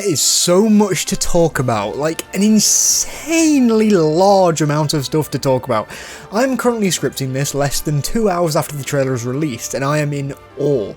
is so much to talk about, like an insanely large amount of stuff to talk about. I'm currently scripting this less than 2 hours after the trailer is released, and I am in awe.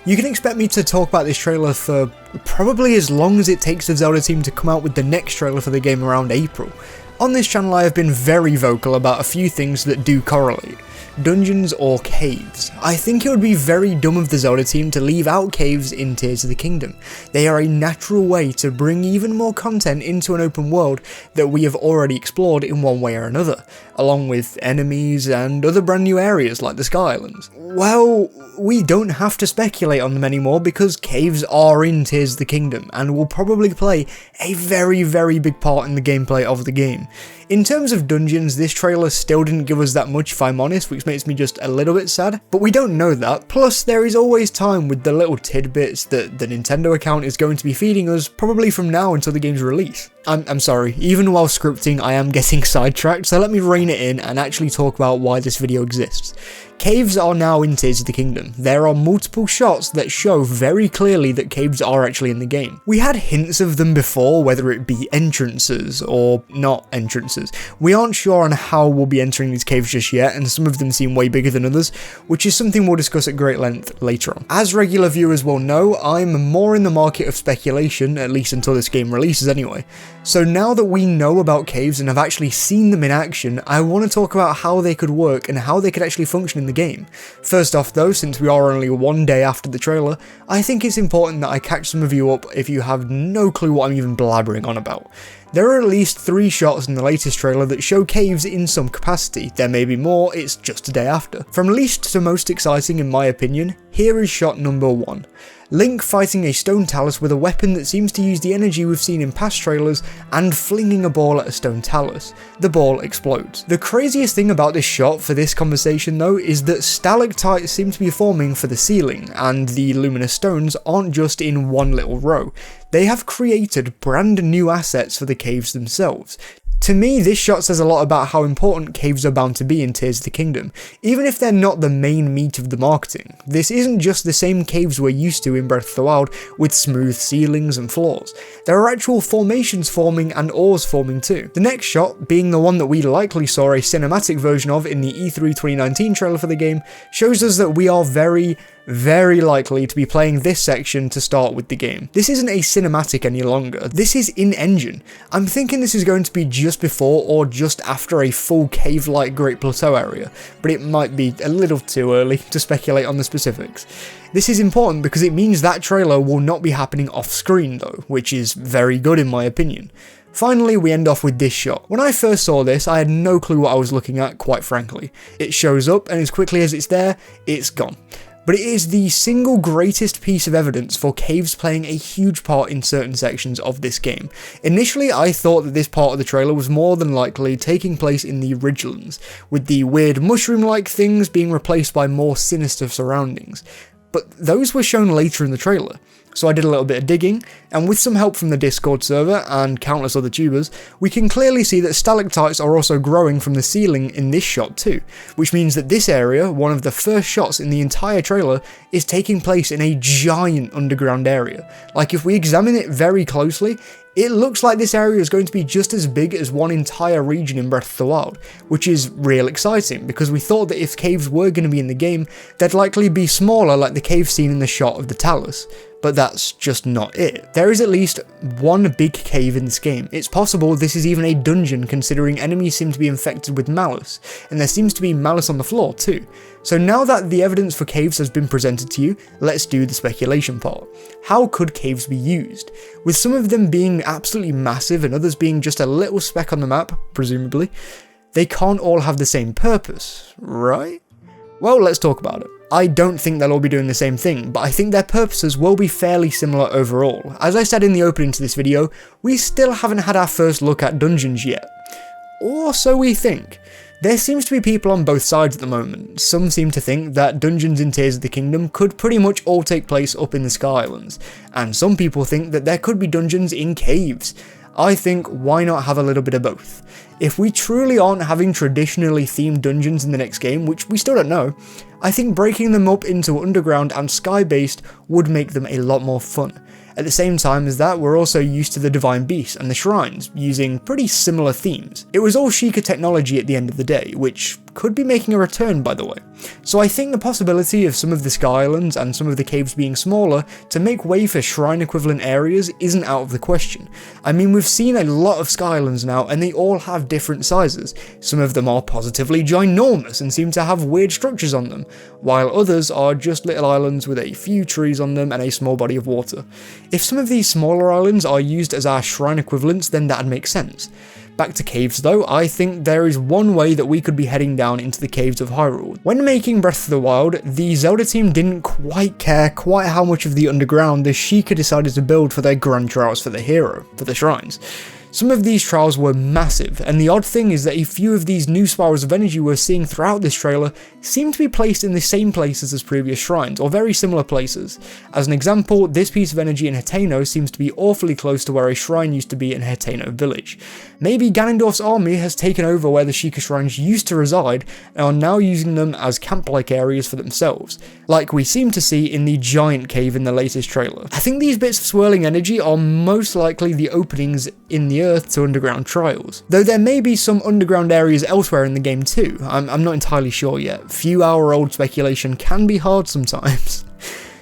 You can expect me to talk about this trailer for probably as long as it takes the Zelda team to come out with the next trailer for the game around April. On this channel I have been very vocal about a few things that do correlate. Dungeons or caves. I think it would be very dumb of the Zelda team to leave out caves in Tears of the Kingdom. They are a natural way to bring even more content into an open world that we have already explored in one way or another, along with enemies and other brand new areas like the Sky Islands. Well, we don't have to speculate on them anymore because caves are in Tears of the Kingdom and will probably play a very big part in the gameplay of the game. In terms of dungeons, this trailer still didn't give us that much if I'm honest, which makes me just a little bit sad, but we don't know that. Plus, there is always time with the little tidbits that the Nintendo account is going to be feeding us, probably from now until the game's release. I'm sorry, even while scripting I am getting sidetracked, so let me rein it in and actually talk about why this video exists. Caves are now in Tears of the Kingdom. There are multiple shots that show very clearly that caves are actually in the game. We had hints of them before, whether it be entrances or not entrances. We aren't sure on how we'll be entering these caves just yet, and some of them seem way bigger than others, which is something we'll discuss at great length later on. As regular viewers will know, I'm more in the market of speculation, at least until this game releases anyway. So now that we know about caves and have actually seen them in action, I want to talk about how they could work and how they could actually function in the game. First off though, since we are only one day after the trailer, I think it's important that I catch some of you up if you have no clue what I'm even blabbering on about. There are at least 3 shots in the latest trailer that show caves in some capacity. There may be more, it's just a day after. From least to most exciting in my opinion, here is shot number 1. Link fighting a stone talus with a weapon that seems to use the energy we've seen in past trailers and flinging a ball at a stone talus. The ball explodes. The craziest thing about this shot for this conversation though is that stalactites seem to be forming for the ceiling, and the luminous stones aren't just in one little row. They have created brand new assets for the caves themselves. To me, this shot says a lot about how important caves are bound to be in Tears of the Kingdom, even if they're not the main meat of the marketing. This isn't just the same caves we're used to in Breath of the Wild, with smooth ceilings and floors. There are actual formations forming and ores forming too. The next shot, being the one that we likely saw a cinematic version of in the E3 2019 trailer for the game, shows us that we are very likely to be playing this section to start with the game. This isn't a cinematic any longer, this is in-engine. I'm thinking this is going to be just before or just after a full cave-like Great Plateau area, but it might be a little too early to speculate on the specifics. This is important because it means that trailer will not be happening off-screen though, which is very good in my opinion. Finally, we end off with this shot. When I first saw this, I had no clue what I was looking at, quite frankly. It shows up, and as quickly as it's there, it's gone. But it is the single greatest piece of evidence for caves playing a huge part in certain sections of this game. Initially, I thought that this part of the trailer was more than likely taking place in the Ridgelands, with the weird mushroom-like things being replaced by more sinister surroundings. But those were shown later in the trailer. So I did a little bit of digging, and with some help from the Discord server and countless other tubers, we can clearly see that stalactites are also growing from the ceiling in this shot too, which means that this area, one of the first shots in the entire trailer, is taking place in a giant underground area. Like if we examine it very closely, it looks like this area is going to be just as big as one entire region in Breath of the Wild, which is real exciting because we thought that if caves were going to be in the game, they'd likely be smaller like the cave scene in the shot of the talus. But that's just not it. There is at least one big cave in this game. It's possible this is even a dungeon considering enemies seem to be infected with malice, and there seems to be malice on the floor too. So now that the evidence for caves has been presented to you, let's do the speculation part. How could caves be used? With some of them being absolutely massive and others being just a little speck on the map, presumably, they can't all have the same purpose, right? Well, let's talk about it. I don't think they'll all be doing the same thing, but I think their purposes will be fairly similar overall. As I said in the opening to this video, we still haven't had our first look at dungeons yet. Or so we think. There seems to be people on both sides at the moment. Some seem to think that dungeons in Tears of the Kingdom could pretty much all take place up in the Sky Islands, and some people think that there could be dungeons in caves. I think why not have a little bit of both? If we truly aren't having traditionally themed dungeons in the next game, which we still don't know, I think breaking them up into underground and sky-based would make them a lot more fun. At the same time as that, we're also used to the Divine Beast and the Shrines, using pretty similar themes. It was all Sheikah technology at the end of the day, which could be making a return, by the way. So I think the possibility of some of the Sky Islands and some of the caves being smaller to make way for shrine equivalent areas isn't out of the question. I mean, we've seen a lot of Sky Islands now, and they all have different sizes. Some of them are positively ginormous and seem to have weird structures on them, while others are just little islands with a few trees on them and a small body of water. If some of these smaller islands are used as our shrine equivalents, then that'd make sense. Back to caves though, I think there is one way that we could be heading down into the caves of Hyrule. When making Breath of the Wild, the Zelda team didn't quite care how much of the underground the Sheikah decided to build for their grand trials for the hero, for the shrines. Some of these trials were massive, and the odd thing is that a few of these new spirals of energy we're seeing throughout this trailer seem to be placed in the same places as previous shrines, or very similar places. As an example, this piece of energy in Hateno seems to be awfully close to where a shrine used to be in Hateno village. Maybe Ganondorf's army has taken over where the Sheikah shrines used to reside, and are now using them as camp-like areas for themselves, like we seem to see in the giant cave in the latest trailer. I think these bits of swirling energy are most likely the openings in the earth to underground trials, though there may be some underground areas elsewhere in the game too. I'm not entirely sure yet. Few-hour-old speculation can be hard sometimes.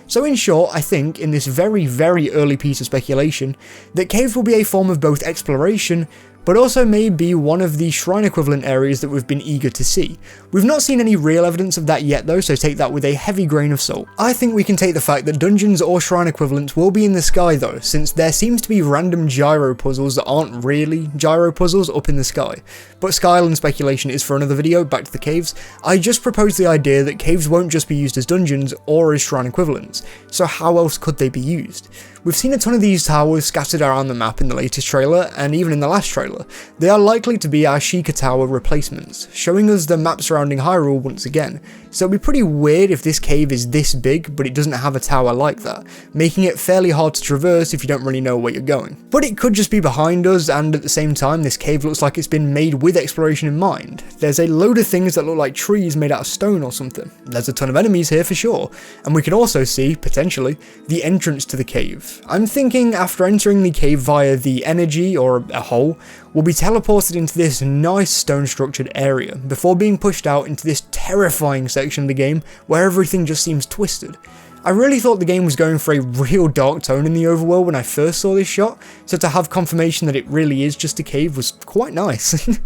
So in short, I think, in this very, very early piece of speculation, that caves will be a form of both exploration, but also may be one of the shrine equivalent areas that we've been eager to see. We've not seen any real evidence of that yet though, so take that with a heavy grain of salt. I think we can take the fact that dungeons or shrine equivalents will be in the sky though, since there seems to be random gyro puzzles that aren't really gyro puzzles up in the sky. But Sky Island speculation is for another video. Back to the caves. I just proposed the idea that caves won't just be used as dungeons or as shrine equivalents, so how else could they be used? We've seen a ton of these towers scattered around the map in the latest trailer, and even in the last trailer. They are likely to be our Sheikah Tower replacements, showing us the map surrounding Hyrule once again, so it'd be pretty weird if this cave is this big but it doesn't have a tower like that, making it fairly hard to traverse if you don't really know where you're going. But it could just be behind us, and at the same time this cave looks like it's been made with exploration in mind. There's a load of things that look like trees made out of stone or something. There's a ton of enemies here for sure, and we can also see, potentially, the entrance to the cave. I'm thinking after entering the cave via the energy, or a hole, we'll be teleported into this nice stone structured area, before being pushed out into this terrifying section of the game where everything just seems twisted. I really thought the game was going for a real dark tone in the overworld when I first saw this shot, so to have confirmation that it really is just a cave was quite nice.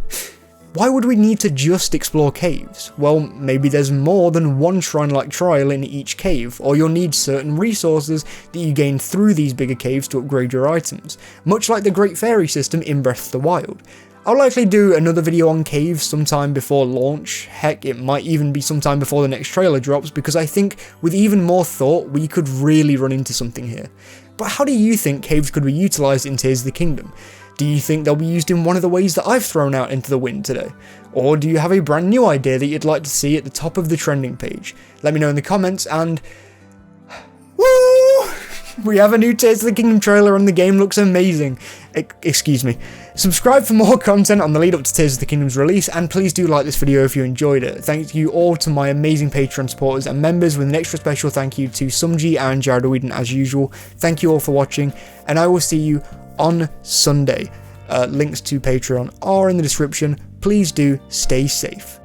Why would we need to just explore caves? Well, maybe there's more than one shrine-like trial in each cave, or you'll need certain resources that you gain through these bigger caves to upgrade your items, much like the Great Fairy system in Breath of the Wild. I'll likely do another video on caves sometime before launch. Heck, it might even be sometime before the next trailer drops, because I think with even more thought we could really run into something here. But how do you think caves could be utilised in Tears of the Kingdom? Do you think they'll be used in one of the ways that I've thrown out into the wind today? Or do you have a brand new idea that you'd like to see at the top of the trending page? Let me know in the comments, and woo! We have a new Tears of the Kingdom trailer and the game looks amazing. Excuse me. Subscribe for more content on the lead up to Tears of the Kingdom's release, and please do like this video if you enjoyed it. Thank you all to my amazing Patreon supporters and members, with an extra special thank you to Sumji and Jared Whedon as usual. Thank you all for watching, and I will see you on Sunday. Links to Patreon are in the description. Please do stay safe.